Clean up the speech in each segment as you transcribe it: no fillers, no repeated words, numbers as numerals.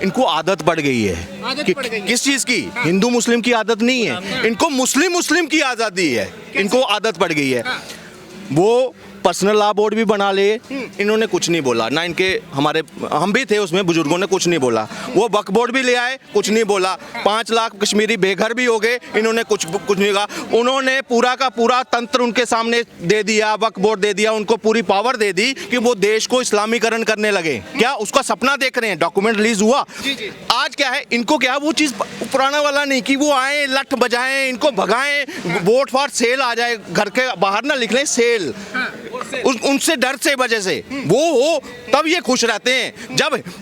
इनको आदत पड़ गई है किस चीज़ की? हिंदू मुस्लिम की आदत नहीं है, इनको मुस्लिम मुस्लिम की आज़ादी है, इनको आदत पड़ गई है। वो पर्सनल लॉ बोर्ड भी बना ले, इन्होंने कुछ नहीं बोला ना, इनके हमारे हम भी थे उसमें, बुजुर्गों ने कुछ नहीं बोला। वो वक्फ बोर्ड भी ले आए, कुछ नहीं बोला। 5 लाख कश्मीरी बेघर भी हो गए, इन्होंने कुछ नहीं कहा। उन्होंने पूरा का पूरा तंत्र उनके सामने दे दिया, वक्फ बोर्ड दे दिया, उनको पूरी पावर दे दी कि वो देश को इस्लामीकरण करने लगे। क्या उसका सपना देख रहे हैं? डॉक्यूमेंट रिलीज हुआ। आज क्या है, इनको क्या वो चीज़ पुराना वाला नहीं कि वो आए लठ बजाएं, इनको भगाएं, वोट फॉर सेल आ जाए, घर के बाहर ना लिख लें सेल, उनसे डर से वजह से वो हो, तब ये खुश रहते हैं।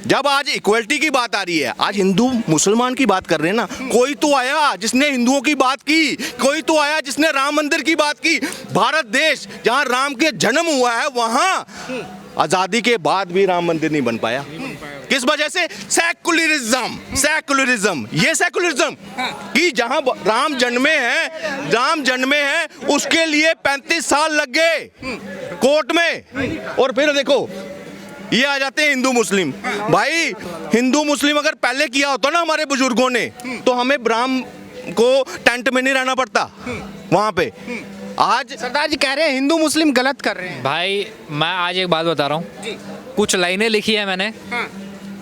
जब आज इक्वलिटी की बात आ रही है, आज हिंदू मुसलमान की बात कर रहे हैं ना, कोई तो आया जिसने हिंदुओं की बात की, कोई तो आया जिसने राम मंदिर की बात की। भारत देश जहां राम के जन्म हुआ है, वहां आजादी के बाद भी राम मंदिर नहीं बन पाया। किस वजह से? सेकुलरिज्म। ये सेकुलरिज्म कि जहां राम जन्मे हैं उसके लिए 35 साल लग गए कोर्ट में, और फिर देखो ये आ जाते हैं हिंदू मुस्लिम। भाई हिंदू मुस्लिम अगर पहले किया होता ना हमारे बुजुर्गों ने, तो हमें ब्राह्म को टेंट में नहीं रहना पड़ता वहां पे। आज सरदार जी कह रहे हैं हिंदू मुस्लिम गलत कर रहे हैं। भाई मैं आज एक बात बता रहा हूँ, कुछ लाइनें लिखी है मैंने,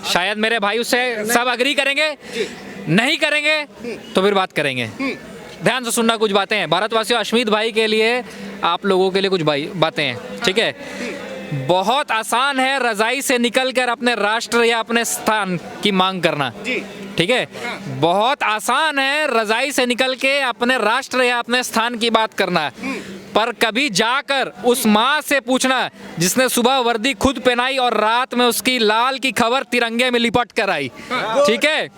शायद मेरे भाई उससे सब अग्री करेंगे, नहीं करेंगे तो फिर बात करेंगे। ध्यान से सुनना, कुछ बातें हैं भारतवासियों, अश्मीत भाई के लिए, आप लोगों के लिए कुछ बातें हैं, ठीक है। बहुत आसान है रजाई से निकलकर अपने राष्ट्र या अपने स्थान की मांग करना, ठीक है। बहुत आसान है रजाई से निकल के अपने राष्ट्र या अपने स्थान की बात करना, पर कभी जाकर उस माँ से पूछना जिसने सुबह वर्दी खुद पहनाई और रात में उसकी लाल की खबर तिरंगे में लिपट कर आई, ठीक है।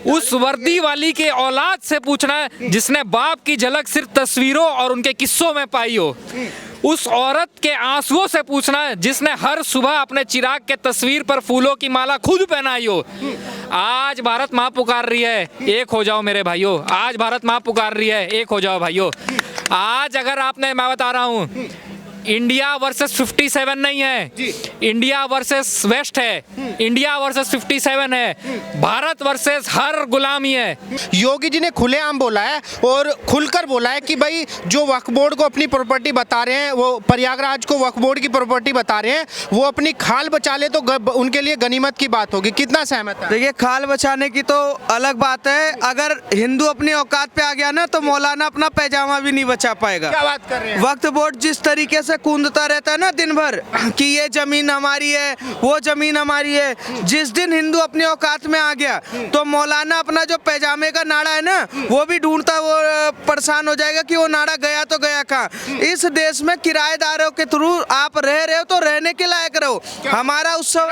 उस वर्दी वाली के औलाद से पूछना जिसने बाप की झलक सिर्फ तस्वीरों और उनके किस्सों में पाई हो। उस औरत के आंसुओं से पूछना जिसने हर सुबह अपने चिराग के तस्वीर पर फूलों की माला खुद पहनाई हो। आज भारत माँ पुकार रही है, एक हो जाओ मेरे भाइयों। आज भारत माँ पुकार रही है, एक हो जाओ भाइयों। आज अगर आपने, मैं बता रहा हूँ, इंडिया वर्सेस 57 नहीं है, इंडिया वर्सेस वेस्ट है, इंडिया वर्सेस 57 है, भारत वर्सेस हर गुलामी है। योगी जी ने खुलेआम बोला है और खुलकर बोला है कि भाई जो वक्फ बोर्ड को अपनी प्रॉपर्टी बता रहे हैं, वो प्रयागराज को वक्फ बोर्ड की प्रॉपर्टी बता रहे हैं, वो अपनी खाल बचा ले तो उनके लिए गनीमत की बात होगी। कितना सहमत है? देखिए, खाल बचाने की तो अलग बात है, अगर हिंदू अपनी औकात पे आ गया ना तो मौलाना अपना पैजामा भी नहीं बचा पाएगा। क्या बात कर रहे हैं? वक्फ बोर्ड जिस तरीके से कूदता रहता है ना दिन भर कि ये जमीन हमारी है, वो जमीन हमारी है, जिस दिन हिंदू अपनी औकात में आ गया तो मौलाना अपना जो पैजामे का नाड़ा है ना वो भी ढूंढता, वो परेशान हो जाएगा कि वो नाड़ा गया तो गया कहाँ। इस देश में किराएदारों के थ्रू आप रह रहे हो तो रहने के लायक रहो। हमारा उत्सव,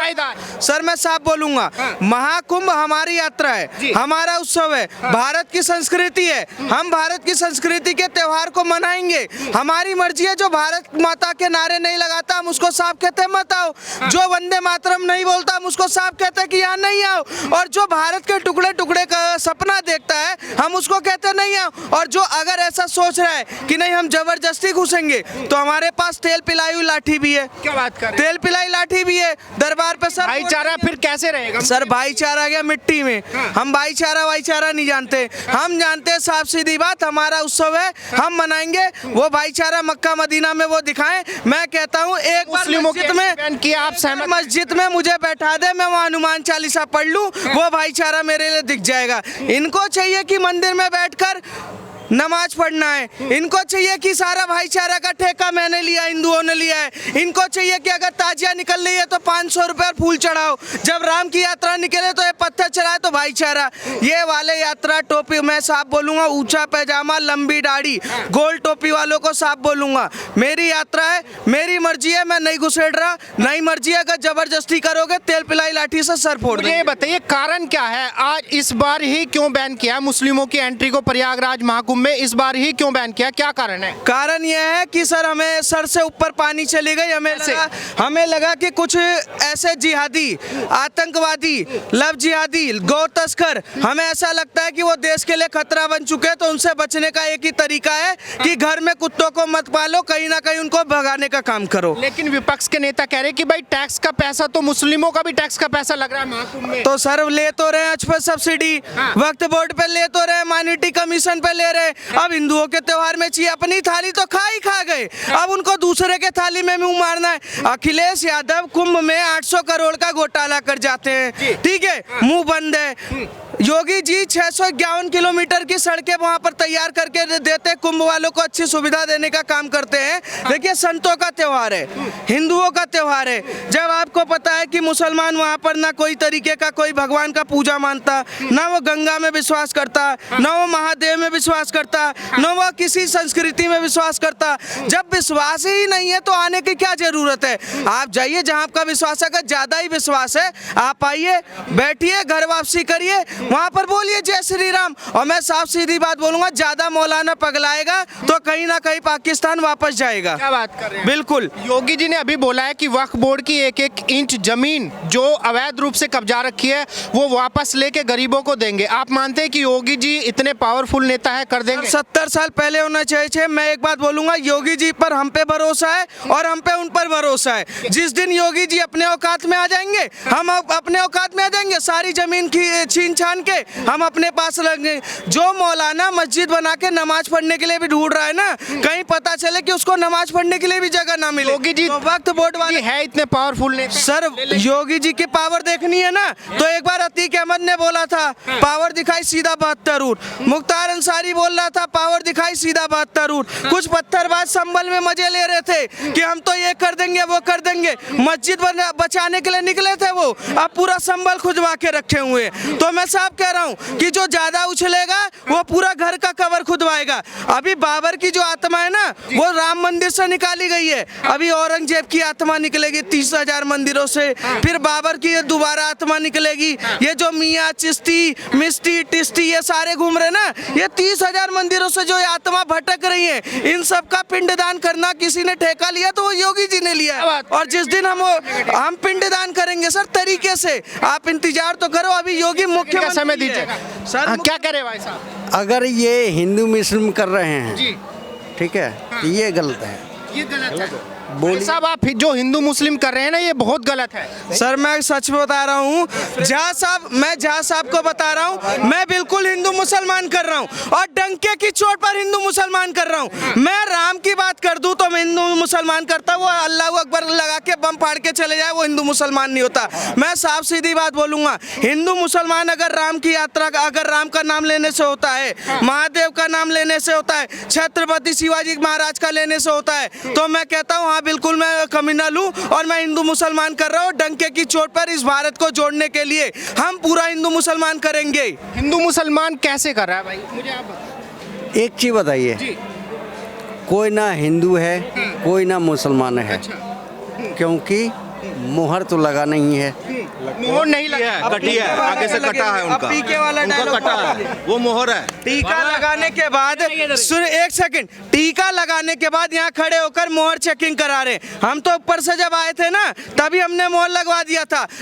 सर मैं साफ बोलूंगा, महाकुंभ हमारी यात्रा है, हमारा उत्सव है, भारत की संस्कृति है, हम भारत की संस्कृति के त्योहार को मनाएंगे। हमारी मर्जी है, जो भारत माता के नारे नहीं लगाता हम उसको साफ कहते हैं मत आओ, जो वंदे मातरम नहीं बोलता हम उसको साफ कहते हैं कि यहाँ नहीं आओ, और जो भारत के टुकड़े टुकड़े का सपना देखता है हम उसको कहते हैं नहीं आओ। और जो अगर ऐसा सोच रहा है कि नहीं हम जबरदस्ती घुसेंगे, तो हमारे पास तेल पिलाई हुई लाठी भी है। क्या बात कर रहे हैं? तेल पिलाई लाठी भी है दरबार पे। सर भाईचारा फिर कैसे रहेगा? सर भाईचारा गया मिट्टी में। हम भाईचारा नहीं जानते, हम जानते हैं साफ सीधी बात, हमारा उत्सव है, हम मनाएंगे। वो भाईचारा मक्का मदीना में वो दिखाएं। मैं कहता हूँ एक बार मस्जिद में कि आप सहमत, मस्जिद में मुझे बैठा दे, मैं वहाँ हनुमान चालीसा पढ़ लूँ, वो भाईचारा मेरे लिए दिख जाएगा। इनको चाहिए कि मंदिर में बैठकर नमाज पढ़ना है, इनको चाहिए कि सारा भाईचारा का ठेका मैंने लिया, हिंदुओं ने लिया है। इनको चाहिए कि अगर ताजिया निकल रही है तो 500 रुपये फूल चढ़ाओ, जब राम की यात्रा निकले तो ये पत्थर चढ़ाए तो भाईचारा। ये वाले यात्रा टोपी, मैं साफ बोलूँगा, ऊंचा पैजामा लंबी दाढ़ी गोल टोपी वालों को साफ बोलूँगा, मेरी यात्रा है, मेरी मर्जी है, मैं नहीं घुसेड़ रहा, नहीं मर्जी है। अगर जबरदस्ती करोगे तेल पिलाई लाठी से सर फोड़ देंगे। ये बताइए कारण क्या है, आज इस बार ही क्यों बैन किया मुस्लिमों की एंट्री को प्रयागराज महाकुंभ में? इस बार ही क्यों बैन किया, क्या कारण है? कारण यह है कि सर हमें सर से ऊपर पानी चली गई। हमें लगा कि कुछ ऐसे जिहादी, आतंकवादी, लव जिहादी, गौ तस्कर, हमें ऐसा लगता है कि वो देश के लिए खतरा बन चुके हैं, तो उनसे बचने का एक ही तरीका है कि घर में कुत्तों को मत पालो, कहीं ना कहीं उनको भगाने का काम करो। लेकिन विपक्ष के नेता कह रहे हैं कि भाई टैक्स का पैसा तो मुस्लिमों का भी टैक्स का पैसा लग रहा है महाकुंभ में। तो सर ले तो रहे हैं आज पर सब्सिडी, वक्त बोर्ड पे ले तो रहे, माइनॉरिटी कमीशन पे ले रहे। अब हिंदुओं के त्योहार में चाहिए, अपनी थाली तो खा गए, अब उनको दूसरे के थाली में मुंह मारना है। अखिलेश यादव कुंभ में 800 करोड़ का घोटाला कर जाते हैं, ठीक है, मुंह बंद है। योगी जी 651 किलोमीटर की सड़कें वहां पर तैयार करके देते, कुंभ वालों को अच्छी सुविधा देने का काम करते हैं। देखिए संतों का त्योहार है, हिंदुओं का त्योहार है। जब आपको पता है कि मुसलमान वहां पर ना कोई तरीके का कोई भगवान का पूजा मानता, ना वो गंगा में विश्वास करता, ना वो महादेव में विश्वास करता, ना वो किसी संस्कृति में विश्वास करता। जब विश्वास ही नहीं है तो आने की क्या जरूरत है? आप जाइए जहां आपका विश्वास है, अगर ज्यादा ही विश्वास है आप आइए, बैठिए, घर वापसी करिए, वहां पर बोलिए जय श्री राम। और मैं साफ सीधी बात बोलूंगा, ज्यादा मौलाना पगलाएगा तो कहीं ना कहीं पाकिस्तान वापस जाएगा। क्या बात कर रहे हैं? बिल्कुल। योगी जी ने अभी बोला है कि वक्फ बोर्ड की एक एक इंच जमीन जो अवैध रूप से कब्जा रखी है वो वापस लेके गरीबों को देंगे। आप मानते हैं कि योगी जी इतने पावरफुल नेता है, कर देंगे? 70 साल पहले होना चाहिए। मैं एक बात बोलूंगा, योगी जी पर हम पे भरोसा है और हम पे उन पर भरोसा है। जिस दिन योगी जी अपने औकात में आ जाएंगे, हम अपने औकात में आ जाएंगे, सारी जमीन की छीन छान के हम अपने पास लगेंगे। जो मौलाना मस्जिद बना के नमाज पढ़ने के लिए भी ढूंढ रहा है ना, कहीं पता चले कि उसको नमाज पढ़ने के लिए भी जगह ना मिले। योगी जी तो वक्त बोर्ड वाले है इतने पावरफुल नेता। सर योगी जी की पावर देखनी है ना, तो एक बार अतीक अहमद ने बोला था पावर दिखाई सीधा 72 रूट। मुख्तार अंसारी बोल रहा था पावर दिखाई सीधा 72 रूट। कुछ पत्थरबाज संभल में मजे ले रहे थे कि हम तो ये कर देंगे वो कर देंगे, मस्जिद बचाने के लिए निकले थे वो, अब पूरा संभल खुजवा के रखे हुए। तो मैं साफ कह रहा हूँ कि जो ज्यादा उछलेगा वो पूरा घर का कवर खुदवाएगा। अभी बाबर की जो आत्मा है ना वो राम मंदिर से निकाली गई है, अभी औरंगजेब की आत्मा निकलेगी 30,000 मंदिरों से, फिर बाबर की दोबारा आत्मा निकलेगी। ये जो मियाँ चिश्ती मिस्टी टिस्टी ये सारे घूम रहे ना, ये 30,000 मंदिरों से जो आत्मा भटक रही है, इन सब का पिंडदान करना किसी ने ठेका लिया तो वो योगी जी ने लिया है। और जिस दिन हम पिंडदान करेंगे सर तरीके से, आप इंतजार तो करो। अभी योगी मुख्य समय दीजिएगा सर। क्या करे भाई साहब? अगर ये हिंदू मुस्लिम कर रहे हैं जी ठीक है तो ये गलत है। ये गलत है बोलिए साहब। आप जो हिंदू मुस्लिम कर रहे हैं ना ये बहुत गलत है। सर मैं सच बता रहा हूँ, जहाँ साहब को बता रहा हूँ, मैं बिल्कुल हिंदू मुसलमान कर रहा हूँ और डंके की चोट पर हिंदू मुसलमान कर रहा हूँ। मैं राम की बात कर दूँ तो मैं हिंदू मुसलमान करता, वो अल्लाह अकबर लगा के बम फाड़ के चले जाए वो हिंदू मुसलमान नहीं होता। मैं साफ सीधी बात बोलूंगा, हिंदू मुसलमान अगर राम की यात्रा अगर राम का नाम लेने से होता है, महादेव का नाम लेने से होता है, छत्रपति शिवाजी महाराज का लेने से होता है, तो मैं कहता हूँ हाँ बिल्कुल मैं कम्युनल हूँ और मैं हिंदू मुसलमान कर रहा हूँ। डंके की चोट पर इस भारत को जोड़ने के लिए हम पूरा हिंदू मुसलमान करेंगे। हिंदू मुसलमान कैसे कर रहा है भाई, मुझे आप बताइए। एक चीज बताइए, कोई ना हिंदू है कोई ना मुसलमान है, क्योंकि मोहर तो लगा नहीं है। मोहर नहीं लगा है, कटी है, आगे से कटा है उनका, पीके वाला उनका डायलॉग कटा है, वो मोहर है। टीका लगाने के बाद सुन एक सेकंड, टीका लगाने के बाद यहाँ खड़े होकर मोहर चेकिंग करा रहे। हम तो ऊपर से जब आए थे ना तभी हमने मोहर लगवा दिया था।